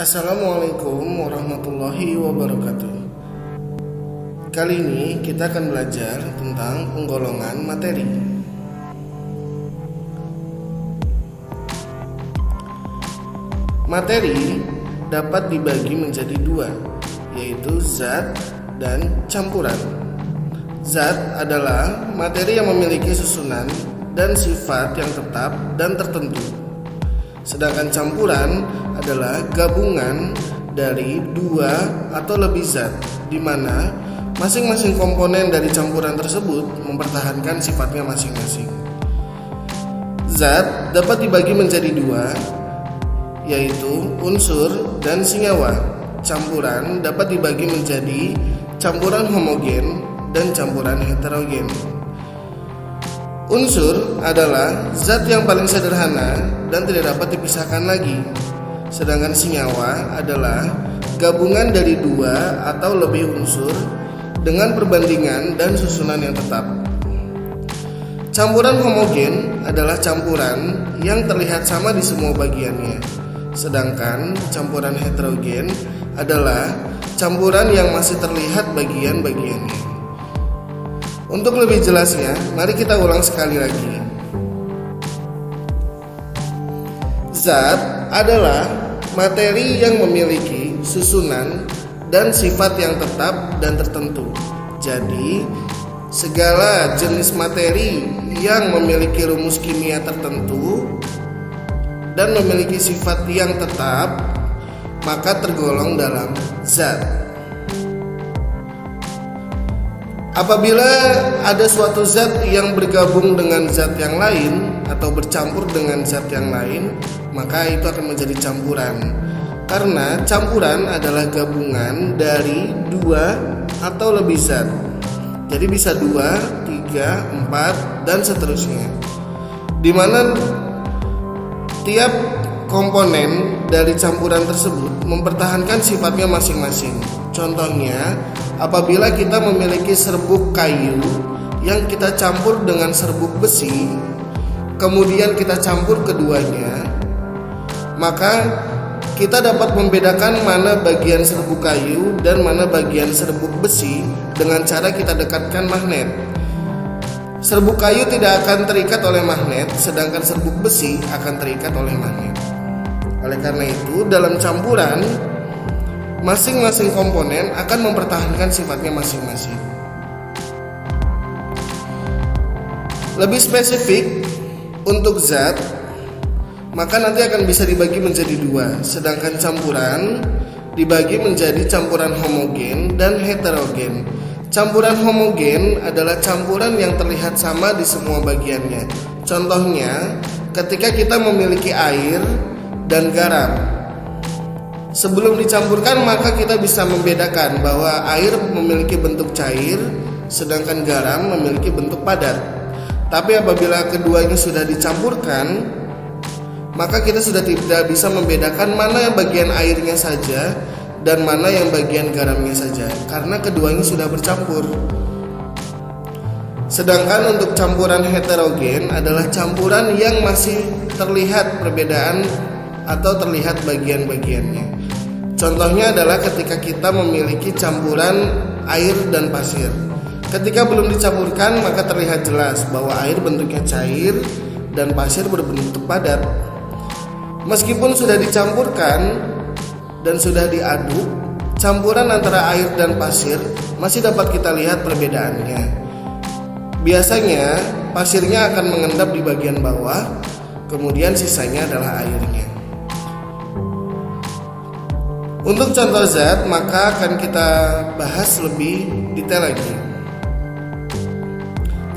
Assalamualaikum warahmatullahi wabarakatuh. Kali ini kita akan belajar tentang penggolongan materi. Materi dapat dibagi menjadi dua, yaitu zat dan campuran. Zat adalah materi yang memiliki susunan dan sifat yang tetap dan tertentu. Sedangkan campuran adalah gabungan dari dua atau lebih zat, di mana masing-masing komponen dari campuran tersebut mempertahankan sifatnya masing-masing. Zat dapat dibagi menjadi dua, yaitu unsur dan senyawa. Campuran dapat dibagi menjadi campuran homogen dan campuran heterogen. Unsur adalah zat yang paling sederhana dan tidak dapat dipisahkan lagi. Sedangkan senyawa adalah gabungan dari dua atau lebih unsur dengan perbandingan dan susunan yang tetap. Campuran homogen adalah campuran yang terlihat sama di semua bagiannya. Sedangkan campuran heterogen adalah campuran yang masih terlihat bagian-bagiannya. Untuk lebih jelasnya, mari kita ulang sekali lagi. Zat adalah materi yang memiliki susunan dan sifat yang tetap dan tertentu. Jadi, segala jenis materi yang memiliki rumus kimia tertentu dan memiliki sifat yang tetap, maka tergolong dalam zat. Apabila ada suatu zat yang bergabung dengan zat yang lain atau bercampur dengan zat yang lain, maka itu akan menjadi campuran. Karena campuran adalah gabungan dari dua atau lebih zat. Jadi bisa 2, 3, 4 dan seterusnya. Di mana tiap komponen dari campuran tersebut mempertahankan sifatnya masing-masing. Contohnya, apabila kita memiliki serbuk kayu yang kita campur dengan serbuk besi, kemudian kita campur keduanya, maka kita dapat membedakan mana bagian serbuk kayu dan mana bagian serbuk besi dengan cara kita dekatkan magnet. Serbuk kayu tidak akan terikat oleh magnet, sedangkan serbuk besi akan terikat oleh magnet. Oleh karena itu, dalam campuran, masing-masing komponen akan mempertahankan sifatnya masing-masing. Lebih spesifik untuk zat, maka nanti akan bisa dibagi menjadi dua. Sedangkan campuran dibagi menjadi campuran homogen dan heterogen. Campuran homogen adalah campuran yang terlihat sama di semua bagiannya. Contohnya, ketika kita memiliki air dan garam, sebelum dicampurkan maka kita bisa membedakan bahwa air memiliki bentuk cair, sedangkan garam memiliki bentuk padat. Tapi apabila keduanya sudah dicampurkan, maka kita sudah tidak bisa membedakan mana yang bagian airnya saja dan mana yang bagian garamnya saja, karena keduanya sudah bercampur. Sedangkan untuk campuran heterogen adalah campuran yang masih terlihat perbedaan atau terlihat bagian-bagiannya. Contohnya adalah ketika kita memiliki campuran air dan pasir. Ketika belum dicampurkan, maka terlihat jelas bahwa air bentuknya cair dan pasir berbentuk padat. Meskipun sudah dicampurkan dan sudah diaduk, campuran antara air dan pasir masih dapat kita lihat perbedaannya. Biasanya pasirnya akan mengendap di bagian bawah, kemudian sisanya adalah airnya. Untuk contoh zat, maka akan kita bahas lebih detail lagi.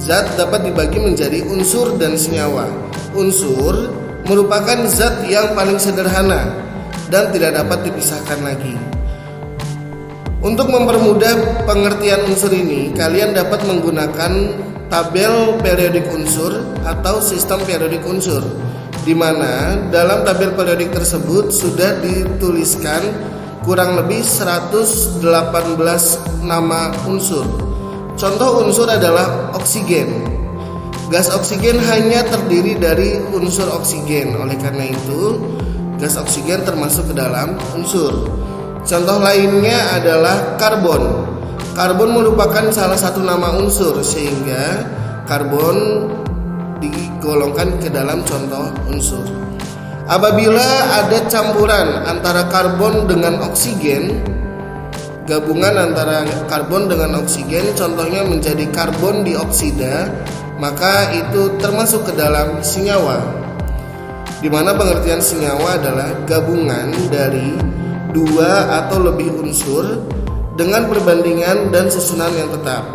Zat dapat dibagi menjadi unsur dan senyawa. Unsur merupakan zat yang paling sederhana dan tidak dapat dipisahkan lagi. Untuk mempermudah pengertian unsur ini, kalian dapat menggunakan tabel periodik unsur atau sistem periodik unsur, di mana dalam tabel periodik tersebut sudah dituliskan kurang lebih 118 nama unsur. Contoh unsur adalah oksigen. Gas oksigen hanya terdiri dari unsur oksigen. Oleh karena itu, gas oksigen termasuk ke dalam unsur. Contoh lainnya adalah karbon. Karbon merupakan salah satu nama unsur, sehingga karbon digolongkan ke dalam contoh unsur. Apabila ada campuran antara karbon dengan oksigen, gabungan antara karbon dengan oksigen, contohnya menjadi karbon dioksida, maka itu termasuk ke dalam senyawa. Di mana pengertian senyawa adalah gabungan dari dua atau lebih unsur dengan perbandingan dan susunan yang tetap.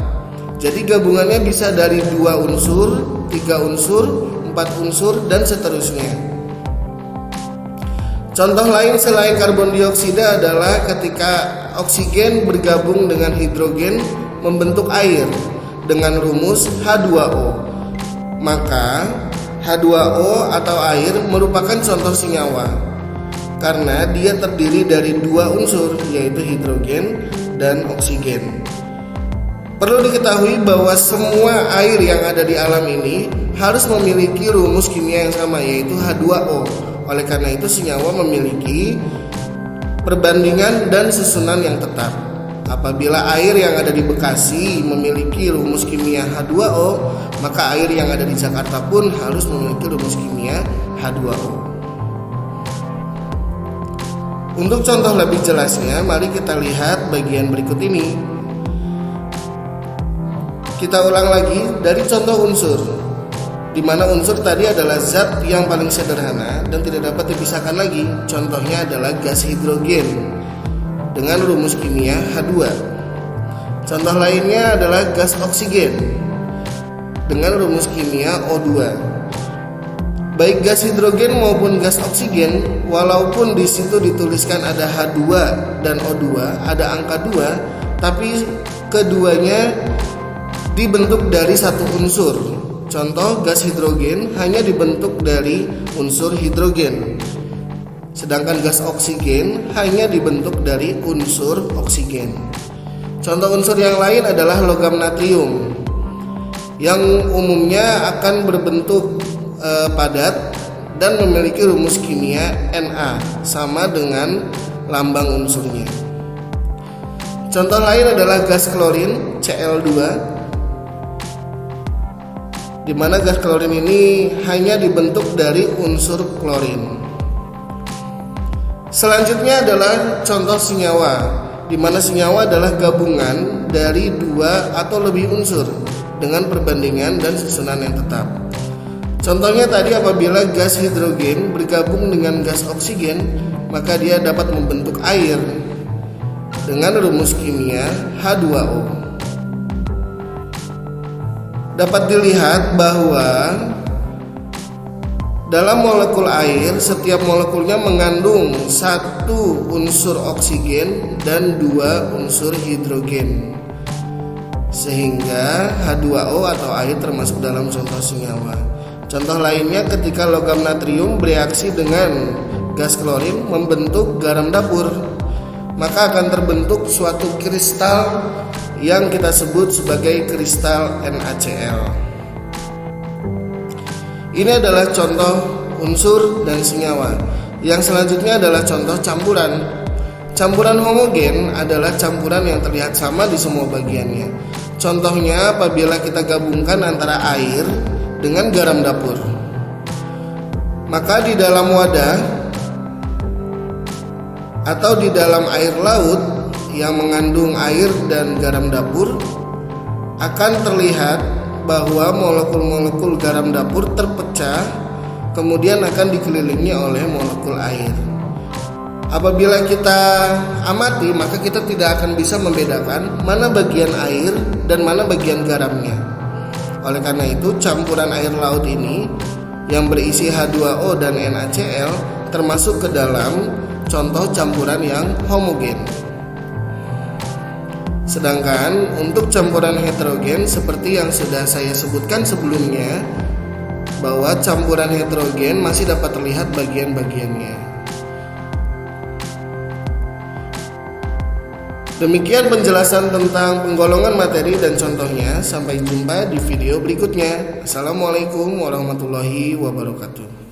Jadi gabungannya bisa dari 2 unsur, 3 unsur, 4 unsur, dan seterusnya. Contoh lain selain karbon dioksida adalah ketika oksigen bergabung dengan hidrogen membentuk air dengan rumus H2O. Maka H2O atau air merupakan contoh senyawa karena dia terdiri dari 2 unsur, yaitu hidrogen dan oksigen. Perlu diketahui bahwa semua air yang ada di alam ini harus memiliki rumus kimia yang sama, yaitu H2O. Oleh karena itu senyawa memiliki perbandingan dan susunan yang tetap. Apabila air yang ada di Bekasi memiliki rumus kimia H2O, maka air yang ada di Jakarta pun harus memiliki rumus kimia H2O. Untuk contoh lebih jelasnya, mari kita lihat bagian berikut ini. Kita ulang lagi dari contoh unsur, di mana unsur tadi adalah zat yang paling sederhana dan tidak dapat dipisahkan lagi. Contohnya adalah gas hidrogen dengan rumus kimia H2. Contoh lainnya adalah gas oksigen dengan rumus kimia O2. Baik gas hidrogen maupun gas oksigen, walaupun di situ dituliskan ada H2 dan O2, ada angka 2, tapi keduanya dibentuk dari satu unsur. Contoh gas hidrogen hanya dibentuk dari unsur hidrogen, sedangkan gas oksigen hanya dibentuk dari unsur oksigen. Contoh unsur yang lain adalah logam natrium yang umumnya akan berbentuk padat dan memiliki rumus kimia Na sama dengan lambang unsurnya. Contoh lain adalah gas klorin Cl2, di mana gas klorin ini hanya dibentuk dari unsur klorin. Selanjutnya adalah contoh senyawa, di mana senyawa adalah gabungan dari 2 atau lebih unsur dengan perbandingan dan susunan yang tetap. Contohnya tadi apabila gas hidrogen bergabung dengan gas oksigen, maka dia dapat membentuk air dengan rumus kimia H2O. Dapat dilihat bahwa dalam molekul air, setiap molekulnya mengandung 1 unsur oksigen dan 2 unsur hidrogen, sehingga H2O atau air termasuk dalam contoh senyawa. Contoh lainnya ketika logam natrium bereaksi dengan gas klorin membentuk garam dapur, maka akan terbentuk suatu kristal yang kita sebut sebagai kristal NaCl. Ini adalah contoh unsur dan senyawa. Yang selanjutnya adalah contoh campuran. Campuran homogen adalah campuran yang terlihat sama di semua bagiannya. Contohnya apabila kita gabungkan antara air dengan garam dapur, maka di dalam wadah atau di dalam air laut yang mengandung air dan garam dapur akan terlihat bahwa molekul-molekul garam dapur terpecah kemudian akan dikelilingi oleh molekul air. Apabila kita amati, maka kita tidak akan bisa membedakan mana bagian air dan mana bagian garamnya. Oleh karena itu, campuran air laut ini yang berisi H2O dan NaCl termasuk ke dalam contoh campuran yang homogen. Sedangkan untuk campuran heterogen seperti yang sudah saya sebutkan sebelumnya, bahwa campuran heterogen masih dapat terlihat bagian-bagiannya. Demikian penjelasan tentang penggolongan materi dan contohnya. Sampai jumpa di video berikutnya. Assalamualaikum warahmatullahi wabarakatuh.